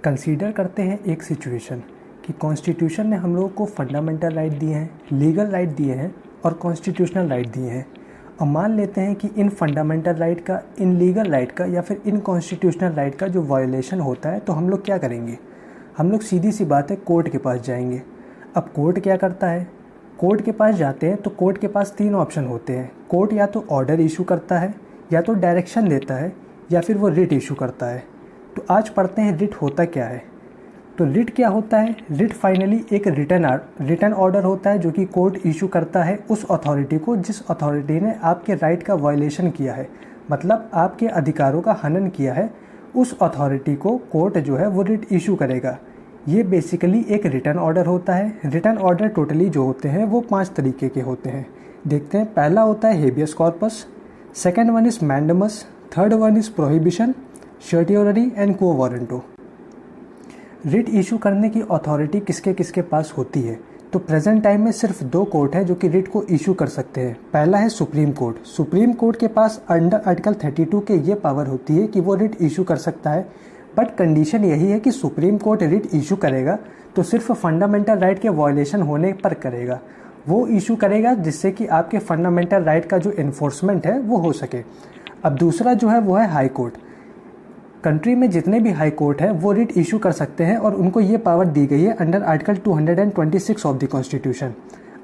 Consider करते हैं एक सिचुएशन कि कॉन्स्टिट्यूशन ने हम लोगों को फंडामेंटल राइट दिए हैं, लीगल राइट दिए हैं और कॉन्स्टिट्यूशनल राइट दिए हैं। अब मान लेते हैं कि इन फंडामेंटल राइट का, इन लीगल राइट का या फिर इन कॉन्स्टिट्यूशनल राइट का जो वायोलेशन होता है तो हम लोग क्या करेंगे? हम लोग सीधी सी बात है कोर्ट के पास जाएंगे। अब कोर्ट क्या करता है? कोर्ट के पास जाते हैं तो कोर्ट के पास 3 ऑप्शन होते हैं। कोर्ट या तो ऑर्डर इशू करता है, या तो डायरेक्शन देता है, या फिर वो रिट इशू करता है। तो आज पढ़ते हैं रिट होता क्या है। तो रिट क्या होता है? रिट फाइनली एक रिटन ऑर्डर होता है जो कि कोर्ट इशू करता है उस अथॉरिटी को जिस अथॉरिटी ने आपके राइट का वायलेशन किया है, मतलब आपके अधिकारों का हनन किया है। उस अथॉरिटी को कोर्ट जो है वो रिट इशू करेगा। ये बेसिकली एक रिटन ऑर्डर होता है। रिटन ऑर्डर टोटली जो होते हैं वो 5 तरीके के होते हैं। देखते हैं। पहला होता है habeas corpus, second one is mandamus, third one is prohibition, certiorari and quo warranto. Writ issue करने की अथॉरिटी किसके किसके पास होती है? तो प्रेजेंट टाइम में सिर्फ 2 कोर्ट हैं जो कि रिट को इशू कर सकते हैं। पहला है सुप्रीम कोर्ट। सुप्रीम कोर्ट के पास अंडर आर्टिकल 32 के ये पावर होती है कि वो रिट इशू कर सकता है, बट कंडीशन यही है कि सुप्रीम कोर्ट रिट इशू करेगा तो सिर्फ फंडामेंटल राइट के वायलेशन होने पर करेगा। वो इशू करेगा जिससे कि आपके फंडामेंटल राइट का जो इन्फोर्समेंट है वो हो सके। अब दूसरा जो है वो है हाई कोर्ट। कंट्री में जितने भी हाई कोर्ट हैं वो रिट इशू कर सकते हैं और उनको ये पावर दी गई है under article 226 of the constitution.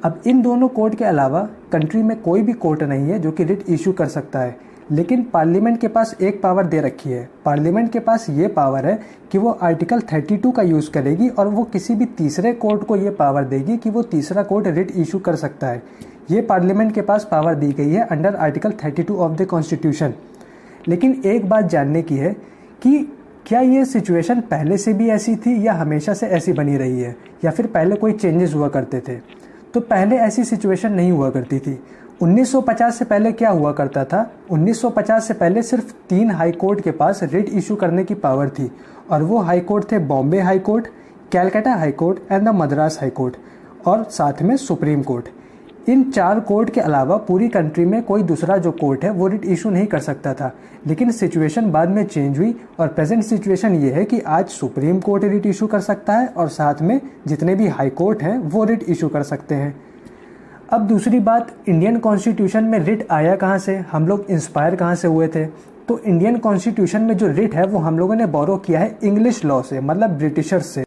अब इन दोनों कोर्ट के अलावा कंट्री में कोई भी कोर्ट नहीं है जो कि रिट इशू कर सकता है, लेकिन पार्लियामेंट के पास एक पावर दे रखी है। पार्लियामेंट के पास ये पावर है कि वो आर्टिकल 32 का यूज़ करेगी और वो किसी भी तीसरे कोर्ट को ये पावर देगी कि वो तीसरा कोर्ट रिट इशू कर सकता है। ये पार्लियामेंट के पास पावर दी गई है under article 32 of the constitution. लेकिन एक बात जानने की है कि क्या ये सिचुएशन पहले से भी ऐसी थी या हमेशा से ऐसी बनी रही है, या फिर पहले कोई चेंजेस हुआ करते थे? तो पहले ऐसी सिचुएशन नहीं हुआ करती थी। 1950 से पहले क्या हुआ करता था? 1950 से पहले सिर्फ 3 हाई कोर्ट के पास रिट इशू करने की पावर थी, और वो हाई कोर्ट थे Bombay high court, Calcutta high court and the Madras high court, और साथ में सुप्रीम कोर्ट। इन 4 कोर्ट के अलावा पूरी कंट्री में कोई दूसरा जो कोर्ट है वो रिट इशू नहीं कर सकता था। लेकिन सिचुएशन बाद में चेंज हुई और प्रेजेंट सिचुएशन ये है कि आज सुप्रीम कोर्ट रिट इशू कर सकता है और साथ में जितने भी हाई कोर्ट हैं वो रिट इशू कर सकते हैं। अब दूसरी बात, इंडियन कॉन्स्टिट्यूशन में रिट आया कहाँ से? हम लोग इंस्पायर कहाँ से हुए थे? तो इंडियन कॉन्स्टिट्यूशन में जो रिट है वो हम लोगों ने बोरो किया है इंग्लिश लॉ से, मतलब ब्रिटिशर्स से।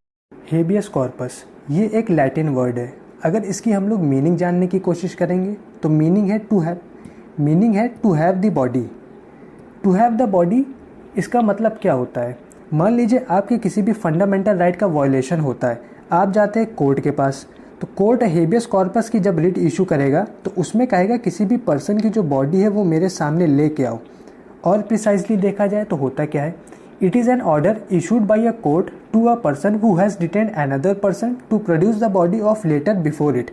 हेबियस कॉर्पस ये एक लैटिन वर्ड है। अगर इसकी हम लोग मीनिंग जानने की कोशिश करेंगे तो मीनिंग है टू हैव। मीनिंग है to have the body. To have the body, इसका मतलब क्या होता है? मान लीजिए आपके किसी भी फंडामेंटल राइट का वायलेशन होता है, आप जाते हैं कोर्ट के पास, तो कोर्ट हेबियस कॉर्पस की जब रिट इशू करेगा तो उसमें कहेगा किसी भी पर्सन की जो बॉडी है वो मेरे सामने लेके आओ। और प्रिसाइजली देखा जाए तो होता क्या है? It is an order issued by a court to a person who has detained another person to produce the body of later before it.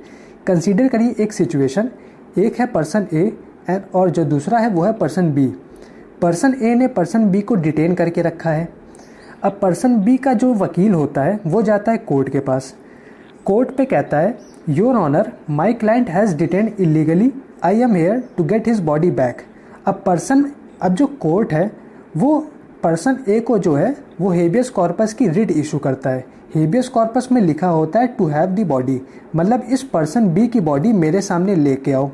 Consider करिए एक सिचुएशन, एक है पर्सन ए और जो दूसरा है वो है पर्सन बी। पर्सन ए ने पर्सन बी को डिटेन करके रखा है। अब पर्सन बी का जो वकील होता है वो जाता है कोर्ट के पास। कोर्ट पे कहता है your honour my client has detained illegally, I am here to get his body back. अब जो कोर्ट है वो पर्सन ए को जो है वो हेबियस कॉर्पस की रिट इशू करता है। हेबियस कॉर्पस में लिखा होता है टू हैव द बॉडी, मतलब इस पर्सन बी की बॉडी मेरे सामने लेके आओ।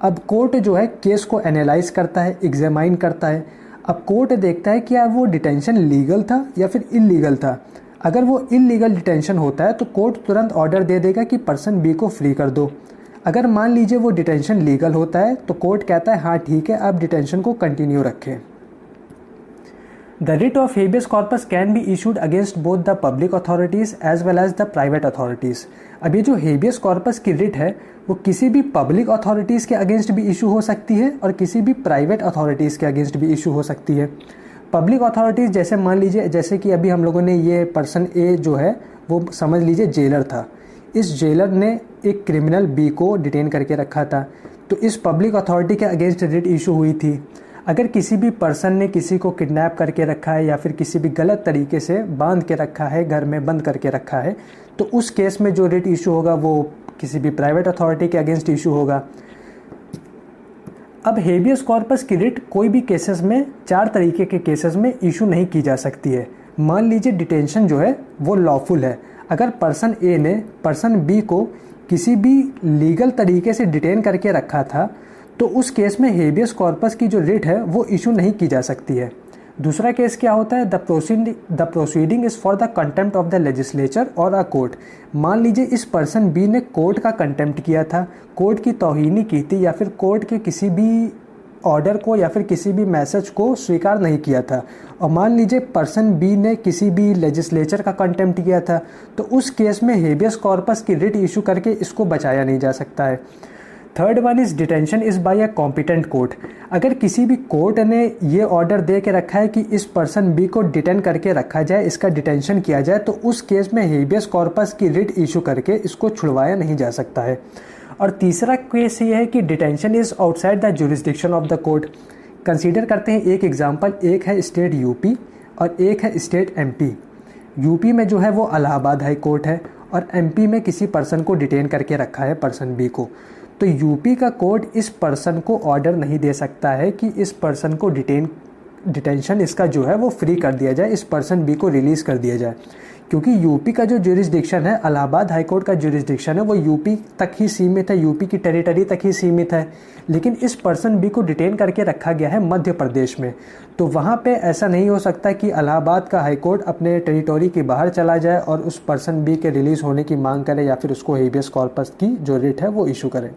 अब कोर्ट जो है केस को एनालाइज करता है, एग्जामाइन करता है। अब कोर्ट देखता है कि यार वो डिटेंशन लीगल था या फिर इलीगल था। अगर वो इलीगल डिटेंशन होता है तो कोर्ट तुरंत ऑर्डर दे देगा कि पर्सन बी को फ्री कर दो। अगर मान लीजिए वो डिटेंशन लीगल होता है तो कोर्ट कहता है हाँ ठीक है, आप डिटेंशन को कंटिन्यू रखें। The writ of habeas corpus can be issued against both the public authorities as well as the private authorities. अब ये जो habeas corpus की रिट है वो किसी भी पब्लिक अथॉरिटीज़ के अगेंस्ट भी इशू हो सकती है और किसी भी प्राइवेट अथॉरिटीज़ के अगेंस्ट भी इशू हो सकती है। पब्लिक अथॉरिटीज़ जैसे मान लीजिए, जैसे कि अभी हम लोगों ने ये पर्सन ए जो है वो समझ लीजिए जेलर था। इस जेलर ने एक क्रिमिनल बी को डिटेन करके रखा था, तो इस पब्लिक अथॉरिटी के अगेंस्ट रिट इशू हुई थी। अगर किसी भी पर्सन ने किसी को किडनैप करके रखा है या फिर किसी भी गलत तरीके से बांध के रखा है, घर में बंद करके रखा है, तो उस केस में जो रिट इशू होगा वो किसी भी प्राइवेट अथॉरिटी के अगेंस्ट इशू होगा। अब हेबियस कॉर्पस की रिट कोई भी केसेस में 4 तरीके के केसेस में इशू नहीं की जा सकती है। मान लीजिए डिटेंशन जो है वो लॉफुल है। अगर पर्सन ए ने पर्सन बी को किसी भी लीगल तरीके से डिटेन करके रखा था तो उस केस में हेबियस कॉर्पस की जो रिट है वो इशू नहीं की जा सकती है। दूसरा केस क्या होता है, the proceeding is for the contempt of the legislature और अ कोर्ट। मान लीजिए इस पर्सन बी ने कोर्ट का कंटेम्प्ट किया था, कोर्ट की तौहीनी की थी या फिर कोर्ट के किसी भी ऑर्डर को या फिर किसी भी मैसेज को स्वीकार नहीं किया था, और मान लीजिए पर्सन बी ने किसी भी लेजिस्लेचर का कंटेम्प्ट किया था, तो उस केस में हेबियस कॉर्पस की रिट इशू करके इसको बचाया नहीं जा सकता है। Third one is detention is by a competent court. अगर किसी भी कोर्ट ने ये ऑर्डर दे के रखा है कि इस पर्सन बी को डिटेन करके रखा जाए, इसका डिटेंशन किया जाए, तो उस केस में हेबियस कॉर्पस की रिट इशू करके इसको छुड़वाया नहीं जा सकता है। और तीसरा केस ये है कि detention is outside the jurisdiction of the court. Consider करते हैं एक एग्जांपल, एक है स्टेट यूपी और एक है स्टेट एमपी। यूपी में जो है वो इलाहाबाद हाई कोर्ट है और एमपी में किसी पर्सन को डिटेन करके रखा है पर्सन बी को। तो यूपी का कोर्ट इस पर्सन को ऑर्डर नहीं दे सकता है कि इस पर्सन को डिटेंशन इसका जो है वो फ्री कर दिया जाए, इस पर्सन बी को रिलीज़ कर दिया जाए, क्योंकि यूपी का जो ज्यूरिसडिक्शन है, इलाहाबाद हाई कोर्ट का ज्यूरिसडिक्शन है, वो यूपी तक ही सीमित है, यूपी की टेरिटरी तक ही सीमित है। लेकिन इस पर्सन बी को डिटेन करके रखा गया है मध्य प्रदेश में, तो वहाँ पे ऐसा नहीं हो सकता कि इलाहाबाद का हाई कोर्ट अपने टेरिटरी के बाहर चला जाए और उस पर्सन बी के रिलीज़ होने की मांग करे या फिर उसको हेबियस कॉर्पस की जो रिट है वो इशू करे।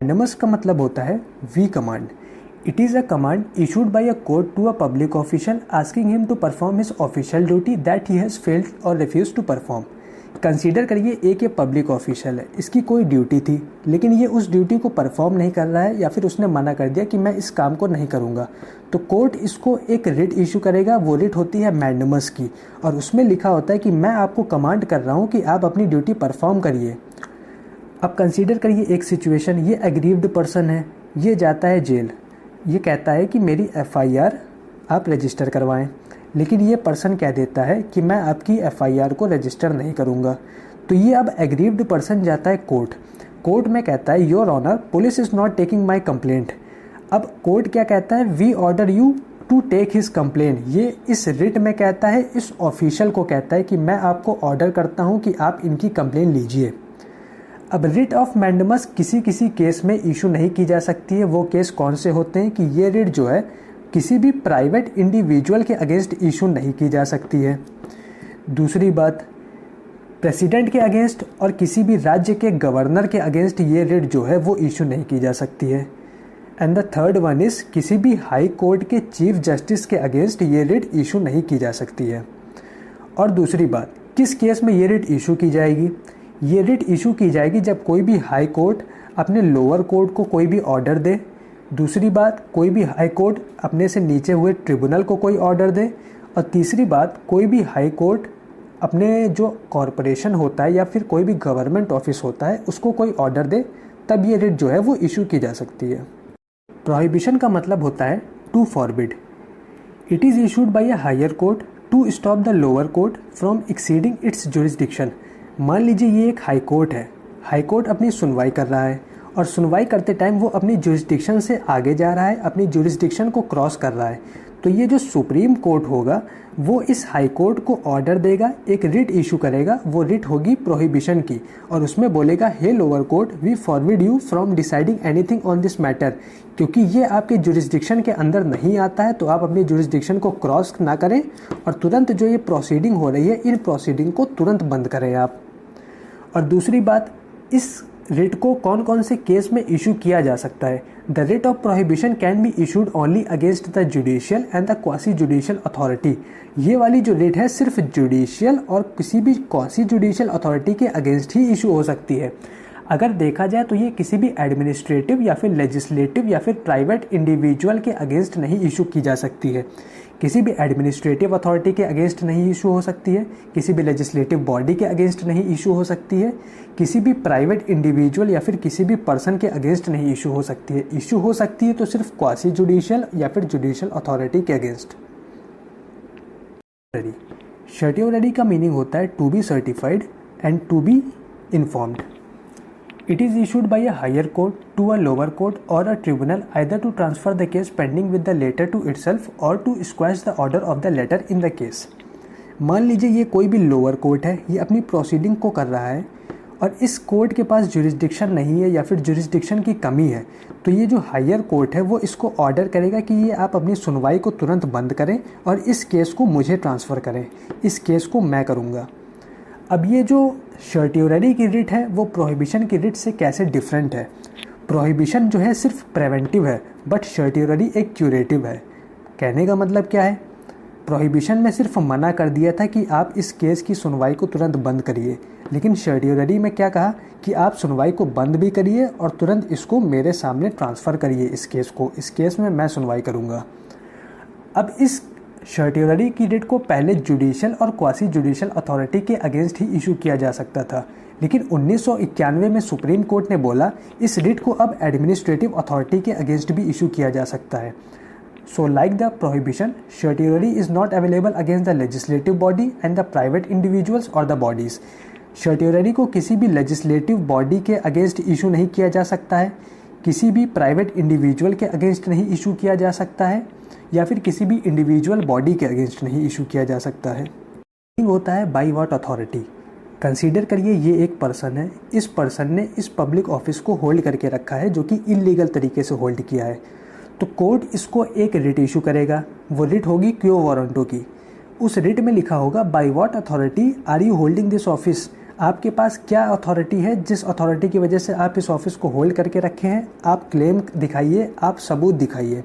मैंडेमस का मतलब होता है we command. It is a command issued by a court to a public official asking him to perform his official duty that he has failed or refused to perform. Consider करिए एक ये public official है, इसकी कोई duty थी लेकिन ये उस ड्यूटी को परफॉर्म नहीं कर रहा है या फिर उसने मना कर दिया कि मैं इस काम को नहीं करूँगा, तो कोर्ट इसको एक रिट इशू करेगा। वो रिट होती है मैंडेमस की और उसमें लिखा होता है कि मैं आपको कमांड कर रहा हूँ कि आप अपनी ड्यूटी परफॉर्म करिए। अब कंसीडर करिए एक सिचुएशन, ये एग्रीव्ड पर्सन है, ये जाता है जेल, ये कहता है कि मेरी एफआईआर आप रजिस्टर करवाएं, लेकिन ये पर्सन कह देता है कि मैं आपकी एफआईआर को रजिस्टर नहीं करूंगा। तो ये अब एग्रीव्ड पर्सन जाता है कोर्ट में कहता है your honour police is not taking my complaint. अब कोर्ट क्या कहता है, we order you to take his complaint. ये इस रिट में कहता है, इस ऑफिशियल को कहता है कि मैं आपको ऑर्डर करता हूँ कि आप इनकी कंप्लेंट लीजिए। अब रिट ऑफ मैंडेमस किसी किसी केस में इशू नहीं की जा सकती है। वो केस कौन से होते हैं कि ये रिट जो है किसी भी प्राइवेट इंडिविजुअल के अगेंस्ट इशू नहीं की जा सकती है। दूसरी बात, प्रेसिडेंट के अगेंस्ट और किसी भी राज्य के गवर्नर के अगेंस्ट ये रिट जो है वो इशू नहीं की जा सकती है। And the third one is किसी भी हाई कोर्ट के चीफ जस्टिस के अगेंस्ट ये रिट इशू नहीं की जा सकती है। और दूसरी बात, किस केस में ये रिट इशू की जाएगी, ये रिट इशू की जाएगी जब कोई भी हाई कोर्ट अपने लोअर कोर्ट को कोई भी ऑर्डर दे। दूसरी बात, कोई भी हाई कोर्ट अपने से नीचे हुए ट्रिब्यूनल को कोई ऑर्डर दे। और तीसरी बात, कोई भी हाई कोर्ट अपने जो कॉरपोरेशन होता है या फिर कोई भी गवर्नमेंट ऑफिस होता है उसको कोई ऑर्डर दे, तब ये रिट जो है वो इशू की जा सकती है। प्रोहिबिशन का मतलब होता है to forbid. It is issued by a higher court to stop the lower court from exceeding its jurisdiction. मान लीजिए ये एक हाई कोर्ट है, हाई कोर्ट अपनी सुनवाई कर रहा है और सुनवाई करते टाइम वो अपनी जुरिसडिक्शन से आगे जा रहा है, अपनी जुरिसडिक्शन को क्रॉस कर रहा है, तो ये जो सुप्रीम कोर्ट होगा वो इस हाई कोर्ट को ऑर्डर देगा, एक रिट इशू करेगा। वो रिट होगी प्रोहिबिशन की और उसमें बोलेगा hey lower court we forbid you from deciding anything on this matter. क्योंकि ये आपके जुरिसडिक्शन के अंदर नहीं आता है तो आप अपनी जुरिसडिक्शन को क्रॉस ना करें और तुरंत जो ये प्रोसीडिंग हो रही है इन प्रोसीडिंग को तुरंत बंद करें आप। और दूसरी बात, इस रिट को कौन कौन से केस में इशू किया जा सकता है। The writ of prohibition can be issued only against the judicial and the quasi judicial authority. ये वाली जो रिट है सिर्फ जुडिशियल और किसी भी क्वासी जुडिशियल अथॉरिटी के अगेंस्ट ही इशू हो सकती है। अगर देखा जाए तो ये किसी भी एडमिनिस्ट्रेटिव या फिर लेजिस्लेटिव या फिर प्राइवेट इंडिविजुअल के अगेंस्ट नहीं इशू की जा सकती है। किसी भी एडमिनिस्ट्रेटिव अथॉरिटी के अगेंस्ट नहीं इशू हो सकती है, किसी भी लेजिस्लेटिव बॉडी के अगेंस्ट नहीं इशू हो सकती है, किसी भी प्राइवेट इंडिविजुअल या फिर किसी भी पर्सन के अगेंस्ट नहीं इशू हो सकती है। इशू हो सकती है तो सिर्फ क्वासी जुडिशियल या फिर जुडिशियल अथॉरिटी के अगेंस्ट। सर्टियोररी का मीनिंग होता है to be certified and to be informed. It is issued by a higher court to a lower court or a tribunal either to transfer the case pending with the latter to itself or to squash the order of the latter in the case. मान लीजिए ये कोई भी lower court है, ये अपनी proceeding को कर रहा है और इस कोर्ट के पास जुरिस्डिक्शन नहीं है या फिर जुरिस्डिक्शन की कमी है, तो ये जो हायर कोर्ट है वो इसको ऑर्डर करेगा कि ये आप अपनी सुनवाई को तुरंत बंद करें और इस केस को मुझे ट्रांसफ़र करें, इस केस को मैं करूँगा। अब ये जो सर्टियोररी की रिट है वो प्रोहिबिशन की रिट से कैसे डिफरेंट है? प्रोहिबिशन जो है सिर्फ प्रिवेंटिव है, बट सर्टियोररी एक क्यूरेटिव है। कहने का मतलब क्या है? प्रोहिबिशन में सिर्फ मना कर दिया था कि आप इस केस की सुनवाई को तुरंत बंद करिए, लेकिन सर्टियोररी में क्या कहा कि आप सुनवाई को बंद भी करिए और तुरंत इसको मेरे सामने ट्रांसफ़र करिए, इस केस को, इस केस में मैं सुनवाई करूँगा। अब इस सर्टियोररी की रिट को पहले जुडिशियल और क्वासी जुडिशियल अथॉरिटी के अगेंस्ट ही इशू किया जा सकता था, लेकिन 1991 में सुप्रीम कोर्ट ने बोला इस रिट को अब एडमिनिस्ट्रेटिव अथॉरिटी के अगेंस्ट भी इशू किया जा सकता है। So like the prohibition, certiorari is not available against the legislative body and the private individuals और द बॉडीज। सर्टियोररी को किसी भी लेजिस्लेटिव बॉडी के अगेंस्ट इशू नहीं किया जा सकता है, किसी भी प्राइवेट इंडिविजुअल के अगेंस्ट नहीं इशू किया जा सकता है या फिर किसी भी इंडिविजुअल बॉडी के अगेंस्ट नहीं इशू किया जा सकता है। होता है बाय व्हाट अथॉरिटी। कंसीडर करिए ये एक पर्सन है, इस पर्सन ने इस पब्लिक ऑफिस को होल्ड करके रखा है जो कि इलीगल तरीके से होल्ड किया है, तो कोर्ट इसको एक रिट इशू करेगा। वो रिट होगी क्यो वारंटो की। उस रिट में लिखा होगा by what authority are you holding this office. आपके पास क्या अथॉरिटी है जिस अथॉरिटी की वजह से आप इस ऑफिस को होल्ड करके रखे हैं, आप क्लेम दिखाइए, आप सबूत दिखाइए।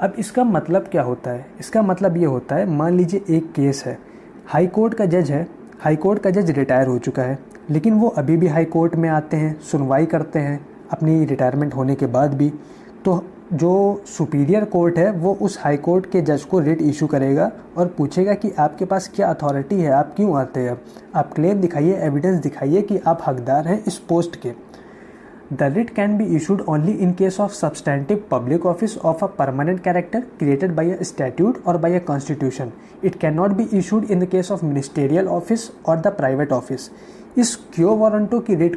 अब इसका मतलब क्या होता है? इसका मतलब ये होता है, मान लीजिए एक केस है, हाई कोर्ट का जज है, हाई कोर्ट का जज रिटायर हो चुका है, लेकिन वो अभी भी हाई कोर्ट में आते हैं, सुनवाई करते हैं अपनी रिटायरमेंट होने के बाद भी। तो जो सुपीरियर कोर्ट है वो उस हाई कोर्ट के जज को रिट इशू करेगा और पूछेगा कि आपके पास क्या अथॉरिटी है, आप क्यों आते हैं, आप क्लेम दिखाइए, एविडेंस दिखाइए कि आप हकदार हैं इस पोस्ट के। The writ can be issued only in case of substantive public office of a permanent character created by a statute or by a constitution. It cannot be issued in the case of ministerial office or the private office. इस क्यो warranto की writ